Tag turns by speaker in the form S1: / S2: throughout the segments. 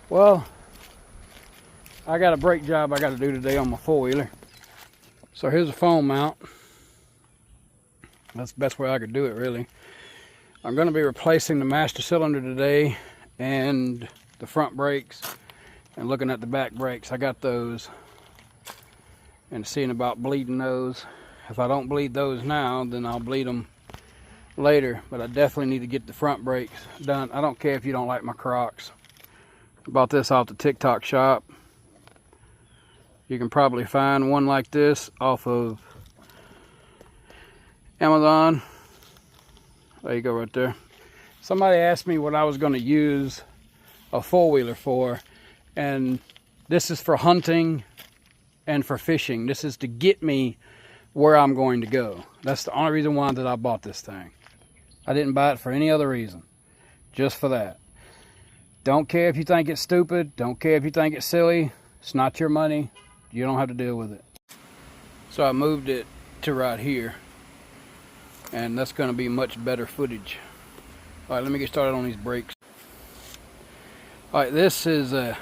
S1: Well, I got a brake job I got to do today on my four-wheeler. So here's a foam mount. That's the best way I could do it, really. I'm going to be replacing the master cylinder today and the front brakes and looking at the back brakes. I got those and seeing about bleeding those. If I don't bleed those now, then I'll bleed them later, but I definitely need to get the front brakes done. I don't care if you don't like my Crocs. I bought this off the TikTok shop. You can probably find one like this off of Amazon. There you go, right there. Somebody asked me what I was going to use a four-wheeler for, and this is for hunting and for fishing. This is to get me where I'm going to go. That's the only reason why that I bought this thing. I didn't buy it for any other reason, just for that. Don't care if you think it's stupid. Don't care if you think it's silly. It's not your money. You don't have to deal with it. So I moved it to right here, and that's going to be much better footage. All right, let me get started on these brakes. All right, this is a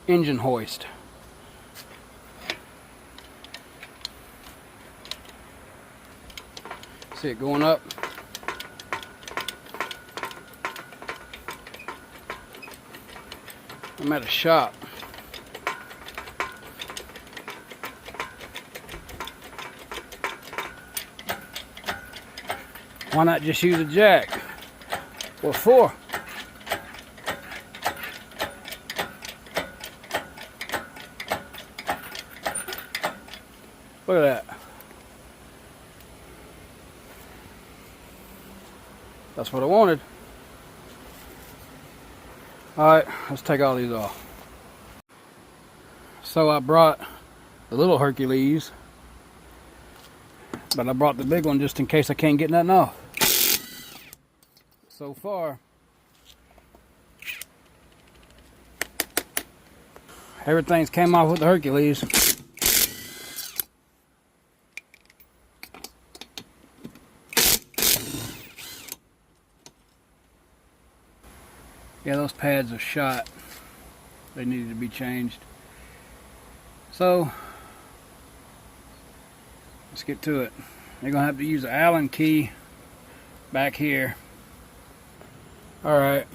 S1: engine hoist. See it going up? I'm at a shop. Why not just use a jack? What for? Look at that. That's what I wanted. Alright, let's take all these off. So I brought the little Hercules, but I brought the big one just in case I can't get nothing off. So far, everything's came off with the Hercules. Yeah, those pads are shot. They needed to be changed. So, let's get to it. You're going to have to use an Allen key back here. Alright.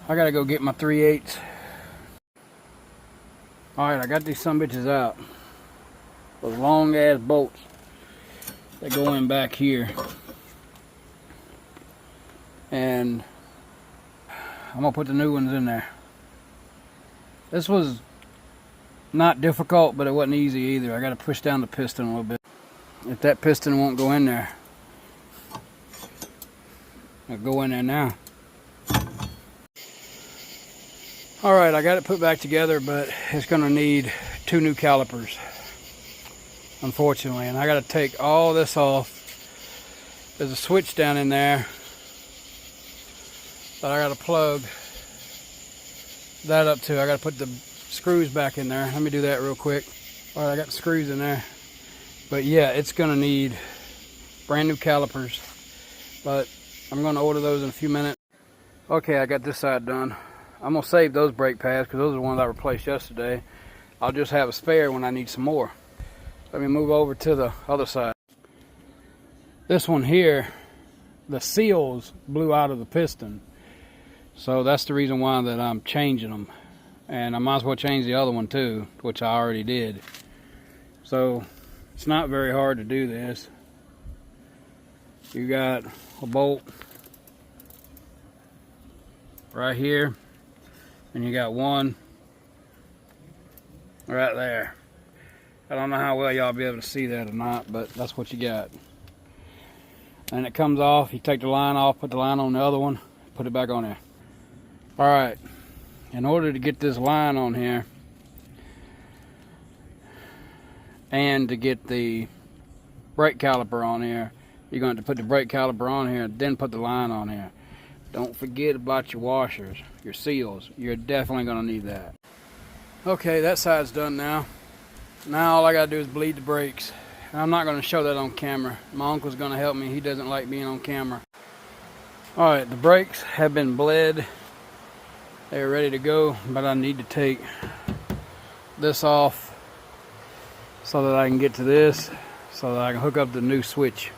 S1: I got to go get my 3/8. Alright, I got these sumbitches out. Those long ass bolts. They go in back here. And I'm going to put the new ones in there. This was not difficult, but it wasn't easy either. I got to push down the piston a little bit. If that piston won't go in there, it'll go in there now. Alright, I got it put back together, but it's going to need 2 new calipers, unfortunately. And I got to take all this off. There's a switch down in there that I got to plug that up to. I got to put the screws back in there. Let me do that real quick. Alright, I got the screws in there. But yeah, it's going to need brand new calipers. But I'm going to order those in a few minutes. Okay, I got this side done. I'm going to save those brake pads because those are the ones I replaced yesterday. I'll just have a spare when I need some more. Let me move over to the other side. This one here, the seals blew out of the piston. So that's the reason why that I'm changing them. And I might as well change the other one too, which I already did. So it's not very hard to do this. You got a bolt right here, and you got one right there. I don't know how well y'all be able to see that or not, but that's what you got. And it comes off. You take the line off, put the line on the other one, put it back on there. Alright, in order to get this line on here and to get the brake caliper on here, you're going to have to put the brake caliper on here and then put the line on here. Don't forget about your washers, your seals. You're definitely going to need that. Okay, that side's done now. Now all I got to do is bleed the brakes. And I'm not going to show that on camera. My uncle's going to help me. He doesn't like being on camera. Alright, the brakes have been bled They're ready to go, but I need to take this off so that I can get to this, so that I can hook up the new switch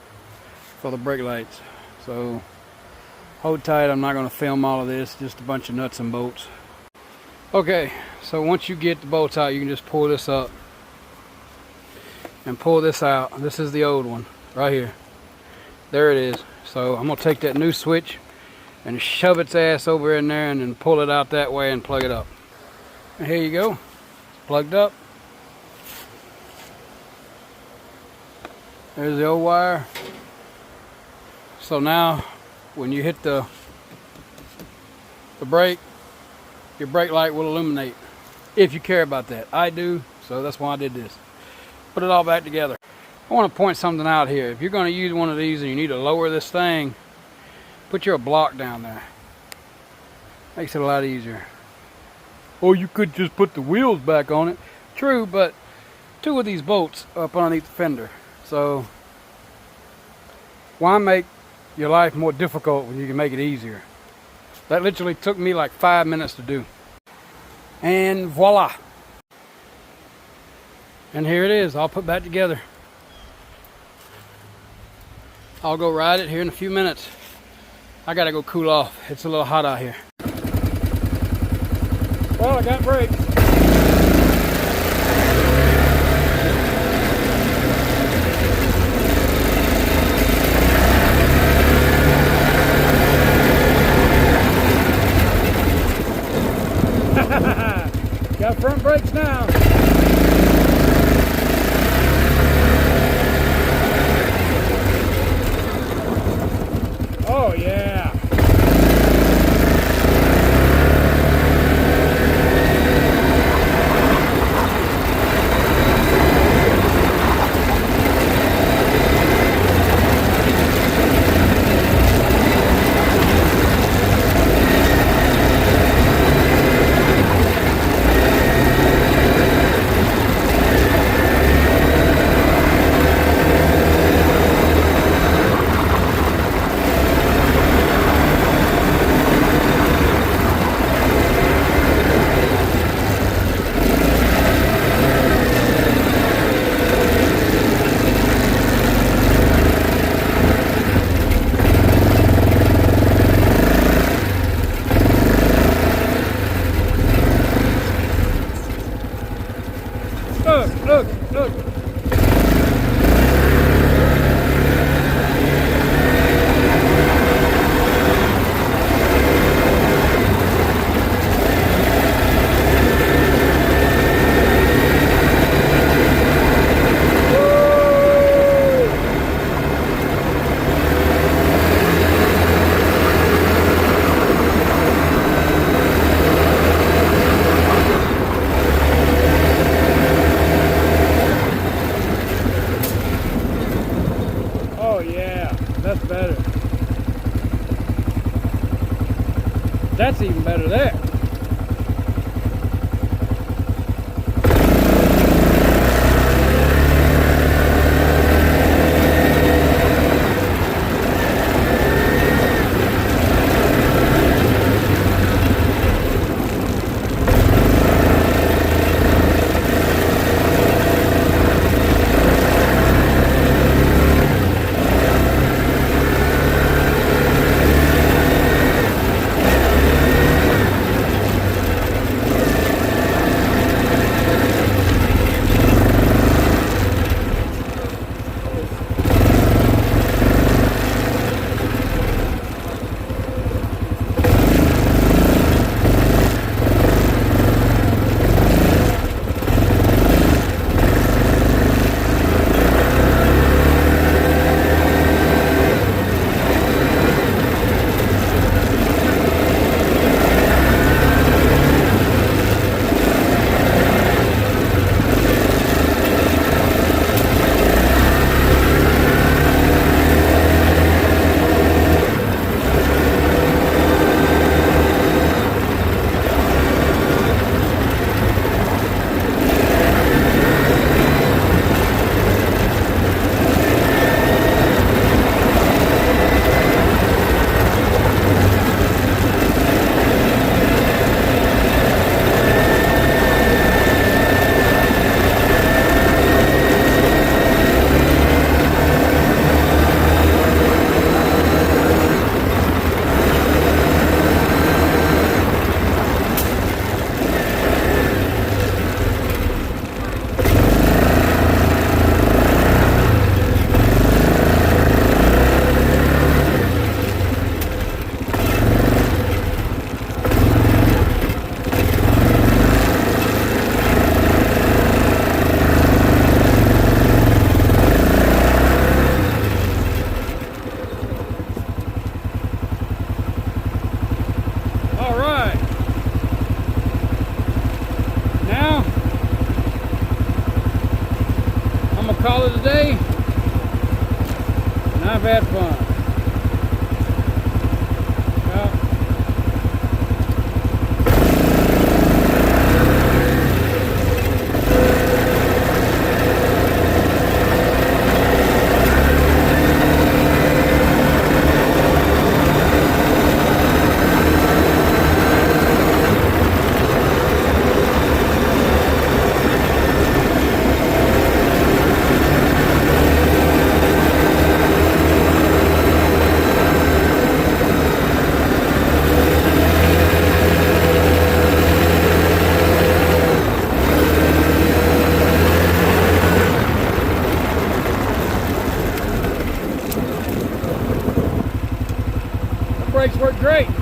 S1: for the brake lights. So hold tight, I'm not going to film all of this, just a bunch of nuts and bolts. Okay, so once you get the bolts out, you can just pull this up and pull this out. This is the old one right here. There it is. So I'm going to take that new switch and shove its ass over in there and then pull it out that way and plug it up. And here you go. It's plugged up. There's the old wire. So now when you hit the brake, your brake light will illuminate, if you care about that. I do, so that's why I did this. Put it all back together. I want to point something out here. If you're going to use one of these and you need to lower this thing, put your block down there. Makes it a lot easier. Or you could just put the wheels back on it. True, but 2 of these bolts up underneath the fender. So why make your life more difficult when you can make it easier? That literally took me like 5 minutes to do. And voila. And here it is, all put back together. I'll go ride it here in a few minutes. I gotta go cool off. It's a little hot out here. Well, I got brakes. Got front brakes now. Oh yeah. Look. Oh yeah, that's better. That's even better there. call it a day. And I've had fun. Brakes work great.